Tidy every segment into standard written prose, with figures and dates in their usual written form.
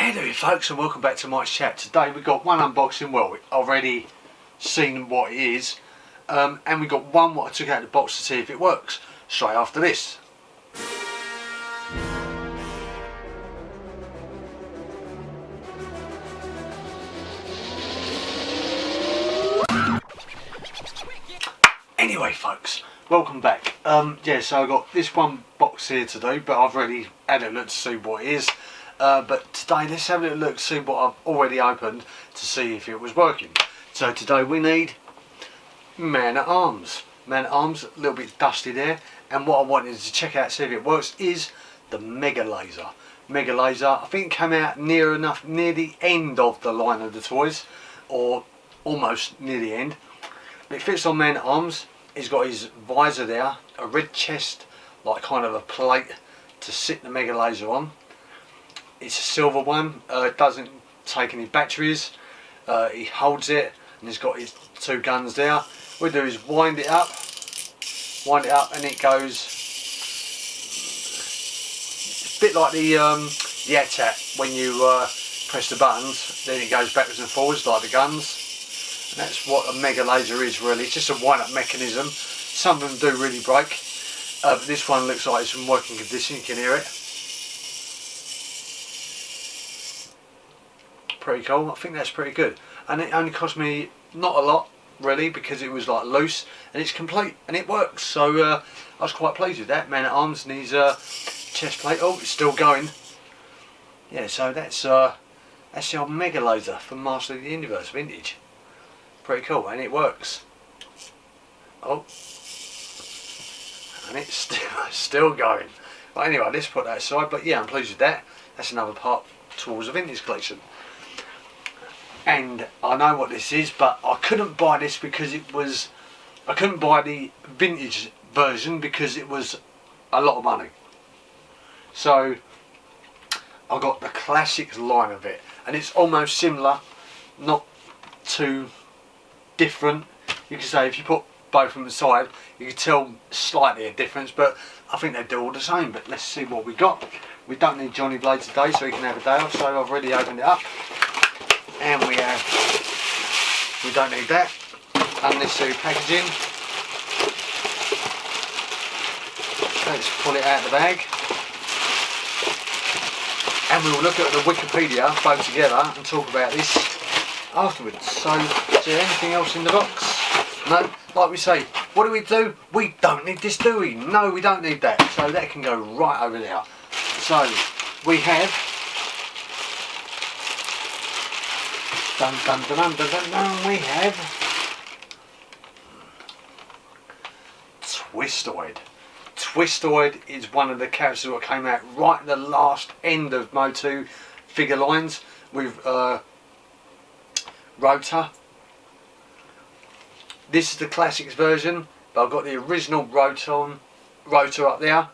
Hello folks, and welcome back to my chat. Today we've got one unboxing. Well, we've already seen what it is, and we've got one what I took out of the box to see if it works straight after this. Anyway folks, welcome back. Yeah, so I've got this one box here to do, but I've already had a look to see what it is. But today let's have a little look to see what I've already opened to see if it was working. So today we need Man at Arms. Man at Arms, a little bit dusty there, and what I wanted to check out to see if it works is the Mega Laser. Mega Laser, I think it came out near the end of the line of the toys, or almost near the end. But it fits on Man at Arms. He's got his visor there, a red chest, like kind of a plate to sit the Mega Laser on. It's a silver one, it doesn't take any batteries, he holds it, and he's got his two guns there. What we do is wind it up, and it goes, it's a bit like the ATAT, when you press the buttons, then it goes backwards and forwards like the guns. And that's what a Mega Laser is really, it's just a wind-up mechanism. Some of them do really break, but this one looks like it's in working condition, you can hear it. Pretty cool. I think that's pretty good, and it only cost me not a lot really, because it was like loose and it's complete and it works, so I was quite pleased with that. Man at Arms and his chest plate. Oh, it's still going. Yeah, so that's the old Mega Laser from Master of the Universe Vintage. Pretty cool, and it works. Oh, and it's still going. But anyway, let's put that aside. But yeah, I'm pleased with that. That's another part towards the vintage collection. And I know what this is, but I couldn't buy this because I couldn't buy the vintage version because it was a lot of money. So I got the classics line of it, and it's almost similar, not too different. You can say if you put both of them aside, you can tell slightly a difference, but I think they do all the same. But let's see what we got. We don't need Johnny Blade today, so he can have a day off, so I've already opened it up. And we don't need that. Unnecessary packaging. Let's pull it out of the bag. And we'll look at the Wikipedia both together and talk about this afterwards. So, is there anything else in the box? No? Like we say, what do? We don't need this, do we? No, we don't need that. So that can go right over there. So, we have we have TWISTOID. TWISTOID is one of the characters that came out right at the last end of MOTU figure lines with ROTAR. This is the classics version, but I've got the original ROTAR up there,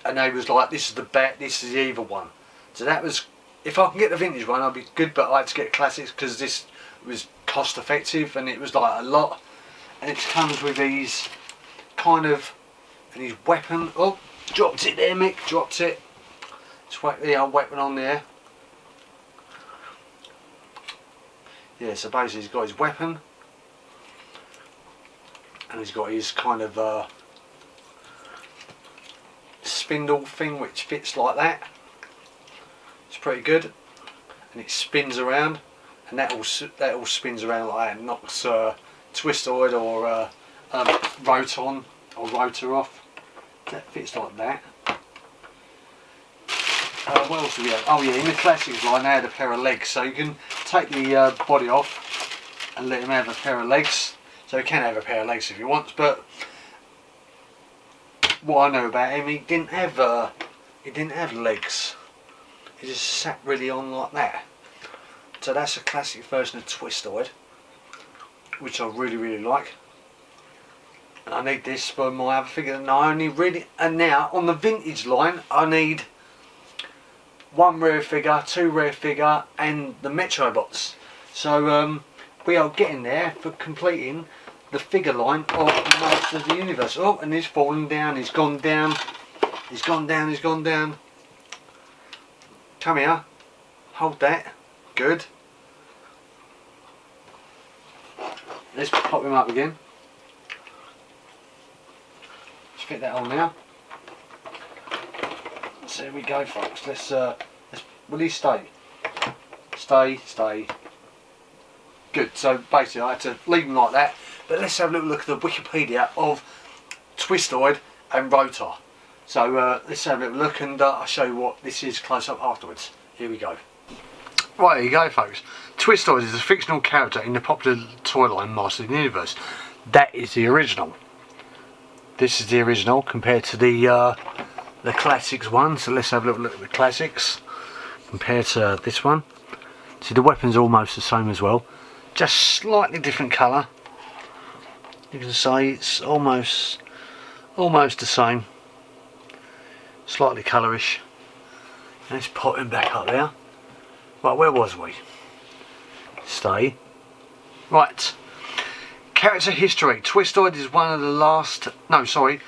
and they was like, this is the bad, this is the evil one. So that was, if I can get the vintage one, I'd be good, but I had to get classics because this was cost effective and it was like a lot. And it comes with these kind of, and his weapon. Oh, dropped it there, Mick, dropped it. Let's whack the old weapon on there. Yeah, so basically he's got his weapon, and he's got his kind of spindle thing which fits like that. It's pretty good, and it spins around, and that all spins around like that and knocks TWISTOID or ROTAR off. That fits like that. What else do we have? Oh yeah, in the classics line they had a pair of legs, so you can take the body off and let him have a pair of legs. So he can have a pair of legs if he wants, but what I know about him, he didn't have legs. He just sat really on like that. So that's a classic version of TWISTOID, which I really like. And I need this for my other figure. And I only really, and now on the vintage line, I need one rare figure, two rare figure, and the Metrobots. So we are getting there for completing the figure line of Master of the Universe. Oh, and he's fallen down. He's gone down. He's gone down. He's gone down. Come here. hold that. Good. Let's pop him up again. Let's fit that on now. So there we go, folks. Will he stay? Stay. Good. So basically I had to leave him like that. But let's have a little look at the Wikipedia of TWISTOID and ROTAR. So let's have a little look, and I'll show you what this is close up afterwards. Here we go. Right, here you go, folks. TWISTOID is a fictional character in the popular toy line Masters of the Universe. That is the original. This is the original compared to the classics one. So let's have a little look at the classics compared to this one. See, the weapon's almost the same as well, just slightly different colour. You can say it's almost the same, slightly colourish. Let's pop him back up there. Right, where was we? Stay. Right. Character history. TWISTOID is one of the last... No, sorry.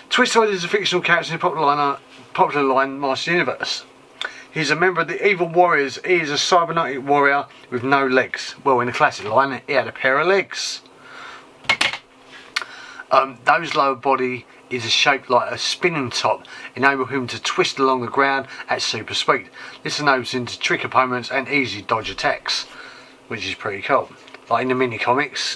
TWISTOID is a fictional character in the popular line Masters of the Universe. He's a member of the Evil Warriors. He is a cybernetic warrior with no legs. Well, in the classic line, he had a pair of legs. Those lower body is shaped like a spinning top, enabling him to twist along the ground at super speed. This enables him to trick opponents and easily dodge attacks, which is pretty cool. Like in the mini comics,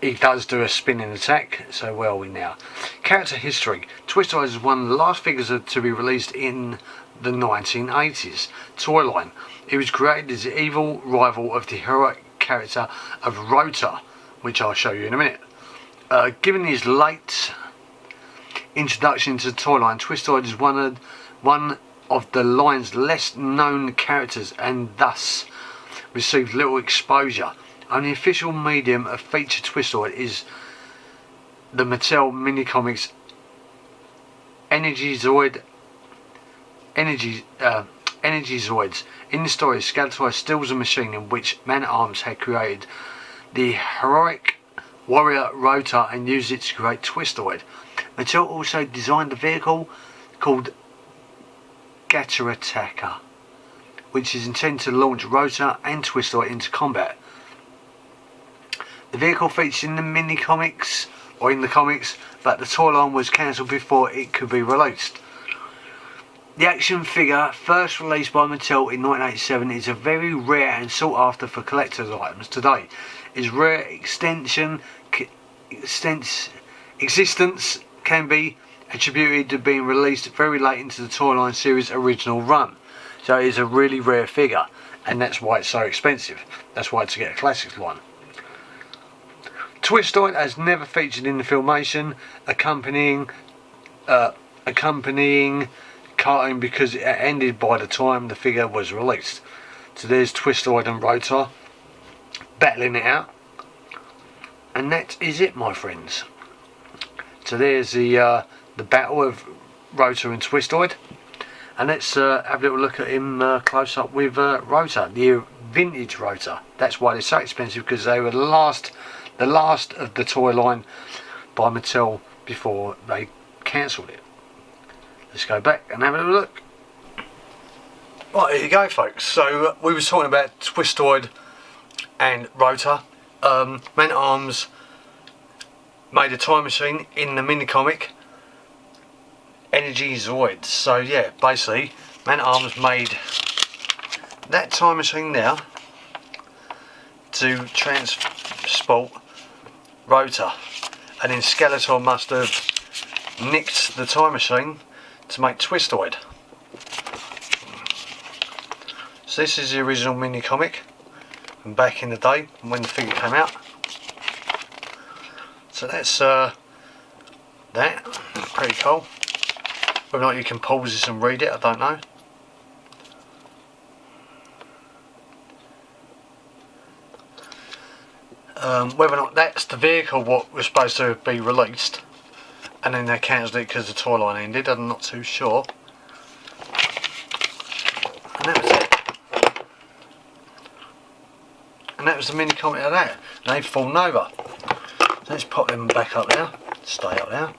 he does do a spinning attack. So where are we now? Character history. TWISTOID is one of the last figures to be released in the 1980s toy line. It was created as the evil rival of the heroic character of ROTAR, which I'll show you in a minute. Given his late introduction to the toy line, TWISTOID is one of the line's less known characters and thus received little exposure. Only official medium of feature TWISTOID is the Mattel mini comics Energy-Zoids. In the story, Skeletor steals a machine in which Man-at-Arms had created the heroic warrior ROTAR and used it to create TWISTOID. Mattel also designed a vehicle called Attacker, which is intended to launch ROTAR and TWISTOID into combat. The vehicle featured in the mini comics, or in the comics, but the toy line was cancelled before it could be released. The action figure, first released by Mattel in 1987, is a very rare and sought after for collector's items today. Its rare existence can be attributed to being released very late into the toy line series' original run. So it is a really rare figure, and that's why it's so expensive. That's why it's to get a classics one. TWISTOID has never featured in the filmation accompanying cartoon because it ended by the time the figure was released. So there's TWISTOID and ROTAR battling it out, and that is it, my friends. So there's the battle of ROTAR and TWISTOID, and let's have a little look at him close up with ROTAR, the vintage ROTAR. That's why they're so expensive, because they were the last of the toy line by Mattel before they cancelled it. Let's go back and have a little look. Right, here you go, folks. So we were talking about TWISTOID and ROTAR. Man-at-Arms made a time machine in the mini comic Energy-Zoids. So yeah, basically Man-at-Arms made that time machine there to transport ROTAR, and then Skeletor must have nicked the time machine to make TWISTOID. So this is the original mini comic from back in the day when the figure came out. So that's that. Pretty cool. Whether or not you can pause this and read it, I don't know. Whether or not that's the vehicle what was supposed to be released, and then they cancelled it because the toy line ended, I'm not too sure. And that was it. And that was the mini comic of that. And they've fallen over. So let's pop them back up there. Stay up there.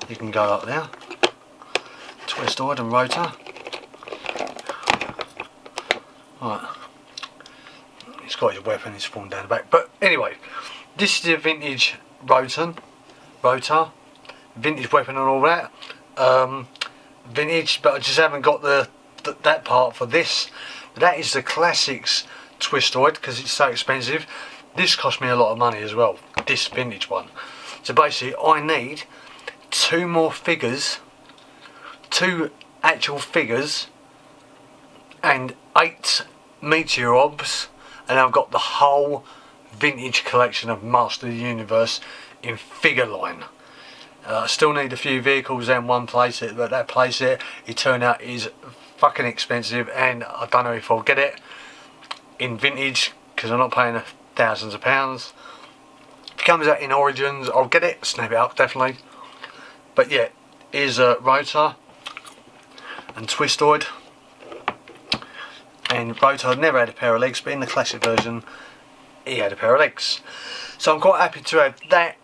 You can go up there. TWISTOID and ROTAR. Right. He's got his weapon, he's falling down the back. But anyway, this is a vintage ROTAR, vintage weapon and all that. Vintage, but I just haven't got that part for this. That is the classics TWISTOID, because it's so expensive. This cost me a lot of money as well, this vintage one. So basically I need 2 more figures, 2 actual figures, and 8 meteorobs, and I've got the whole vintage collection of Master of the Universe in figure line. I still need a few vehicles and one playset, but that playset, it turned out, is fucking expensive, and I don't know if I'll get it in vintage because I'm not paying thousands of pounds. If it comes out in Origins, I'll get it, snap it up definitely. But yeah, here's a ROTAR and TWISTOID. And ROTAR never had a pair of legs, but in the classic version he had a pair of legs. So I'm quite happy to have that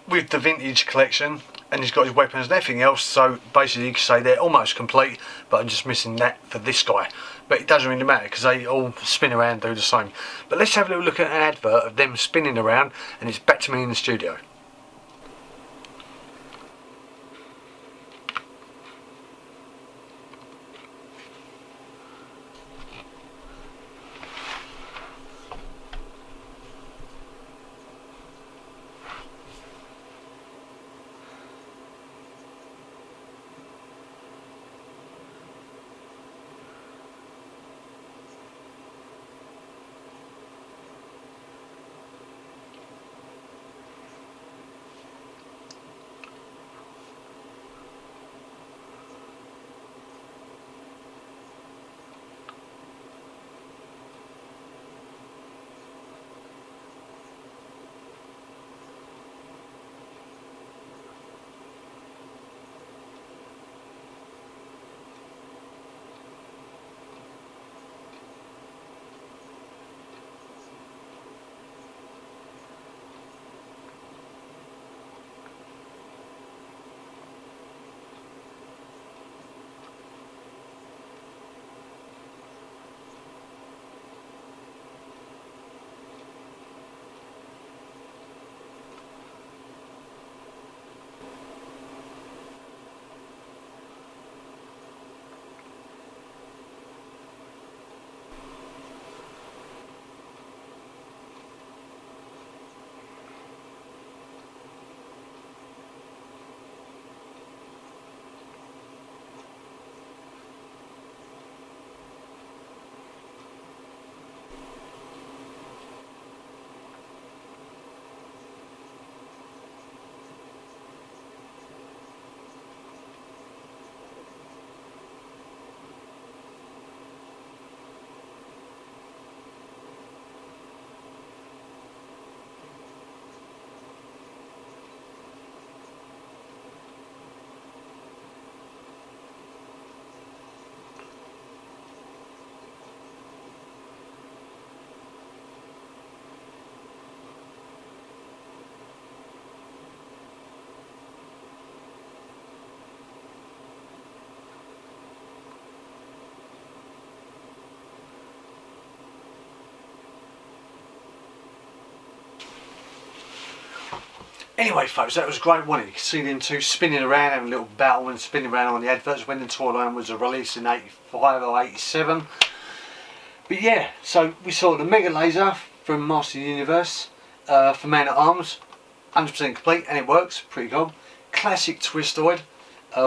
with the vintage collection, and he's got his weapons and everything else, so basically you can say they're almost complete, but I'm just missing that for this guy. But it doesn't really matter because they all spin around and do the same. But let's have a little look at an advert of them spinning around, and it's back to me in the studio. Anyway folks, that was a great one. You can see them two spinning around, having a little battle and spinning around on the adverts when the toy line was released in 85 or 87. But yeah, so we saw the Mega Laser from Master of the Universe for Man at Arms, 100% complete, and it works, pretty cool. Classic TWISTOID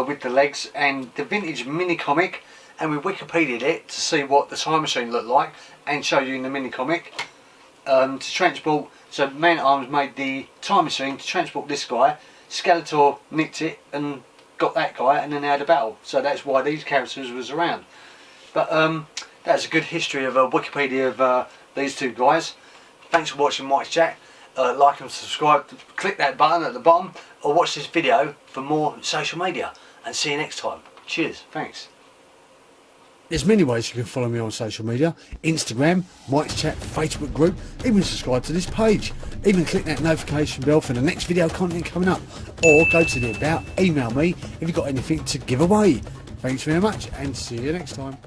with the legs, and the vintage mini comic, and we Wikipedia'd it to see what the time machine looked like and show you in the mini comic. To transport, so Man at Arms made the time machine to transport this guy. Skeletor nicked it and got that guy, and then they had a battle. So that's why these characters was around. But that's a good history of Wikipedia of these two guys. Thanks for watching Mike's Chat. Like and subscribe. Click that button at the bottom, or watch this video for more social media. And see you next time. Cheers. Thanks. There's many ways you can follow me on social media: Instagram, Mike's Chat, Facebook group, even subscribe to this page. Even click that notification bell for the next video content coming up. Or go to the about, email me if you've got anything to give away. Thanks very much and see you next time.